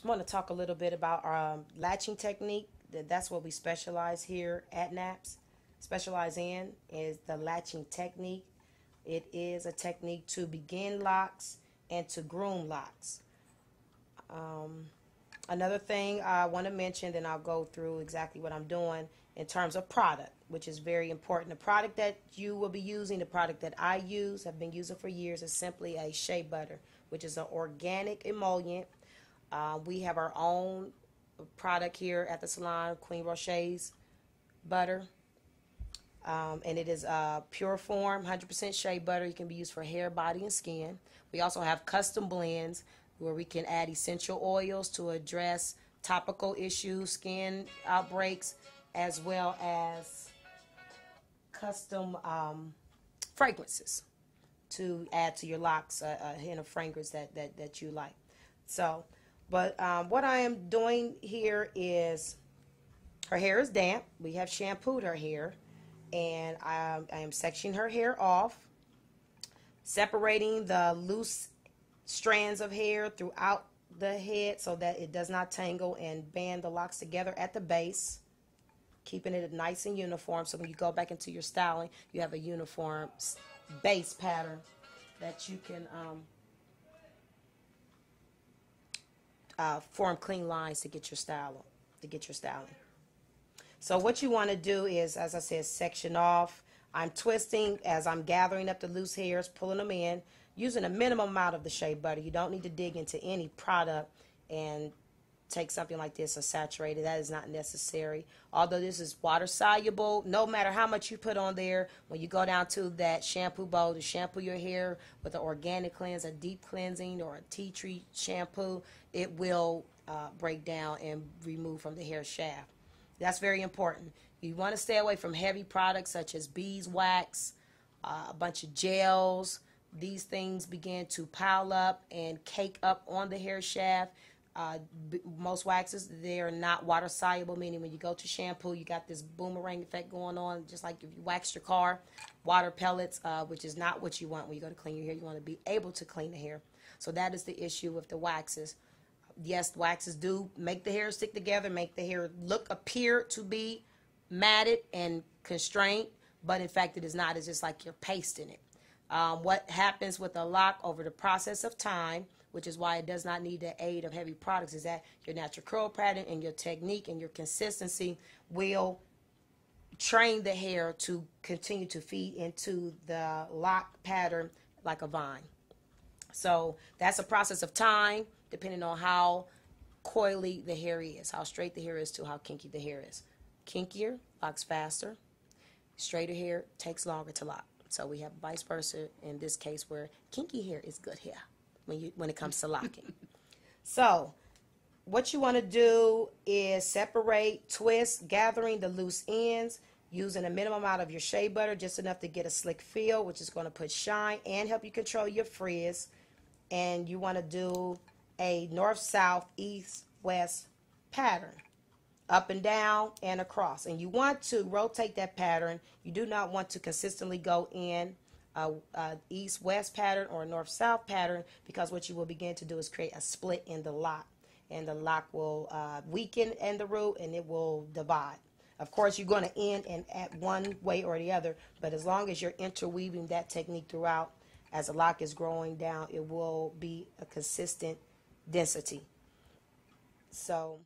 I want to talk a little bit about our latching technique. That's what we specialize here at NAPS. Specialize in is the latching technique. It is a technique to begin locks and to groom locks. Another thing I want to mention, then I'll go through exactly what I'm doing in terms of product, which is very important. The product that you will be using, the product that I use, have been using for years, is simply a shea butter, which is an organic emollient. We have our own product here at the salon, Queen Roche's butter. And it is pure form, 100% shea butter. It can be used for hair, body, and skin. We also have custom blends where we can add essential oils to address topical issues, skin outbreaks, as well as custom fragrances to add to your locks, a hint of fragrance that you like. So, but what I am doing here is her hair is damp. We have shampooed her hair, and I am sectioning her hair off, separating the loose strands of hair throughout the head so that it does not tangle and band the locks together at the base, keeping it nice and uniform so when you go back into your styling, you have a uniform base pattern that you can form clean lines to get your style, styling. So what you want to do is, as I said, section off. I'm twisting as I'm gathering up the loose hairs, pulling them in, using a minimum amount of the shea butter. You don't need to dig into any product and take something like this and saturate it. That is not necessary. Although this is water soluble, no matter how much you put on there, when you go down to that shampoo bowl to shampoo your hair with an organic cleanse, a deep cleansing, or a tea tree shampoo, it will break down and remove from the hair shaft. That's very important. You want to stay away from heavy products such as beeswax, a bunch of gels. These things begin to pile up and cake up on the hair shaft. Most waxes, they are not water soluble, meaning when you go to shampoo, you got this boomerang effect going on, just like if you waxed your car. Water pellets, which is not what you want when you go to clean your hair. You want to be able to clean the hair. So that is the issue with the waxes. Yes, waxes do make the hair stick together, make the hair appear to be matted and constrained, but in fact it is not. It's just like you're pasting it. What happens with a lock over the process of time, which is why it does not need the aid of heavy products, is that your natural curl pattern and your technique and your consistency will train the hair to continue to feed into the lock pattern like a vine. So that's a process of time, depending on how coily the hair is, how straight the hair is to how kinky the hair is. Kinkier locks faster. Straighter hair takes longer to lock. So we have vice versa in this case, where kinky hair is good hair when it comes to locking. So what you want to do is separate, twist, gathering the loose ends, using a minimum amount of your shea butter, just enough to get a slick feel, which is going to put shine and help you control your frizz. And you want to do a north, south, east, west pattern, up and down and across. And you want to rotate that pattern. You do not want to consistently go in a east-west pattern or a north-south pattern, because what you will begin to do is create a split in the lock. And the lock will weaken in the root and it will divide. Of course, you're going to end and at one way or the other, but as long as you're interweaving that technique throughout, as the lock is growing down, it will be a consistent density. So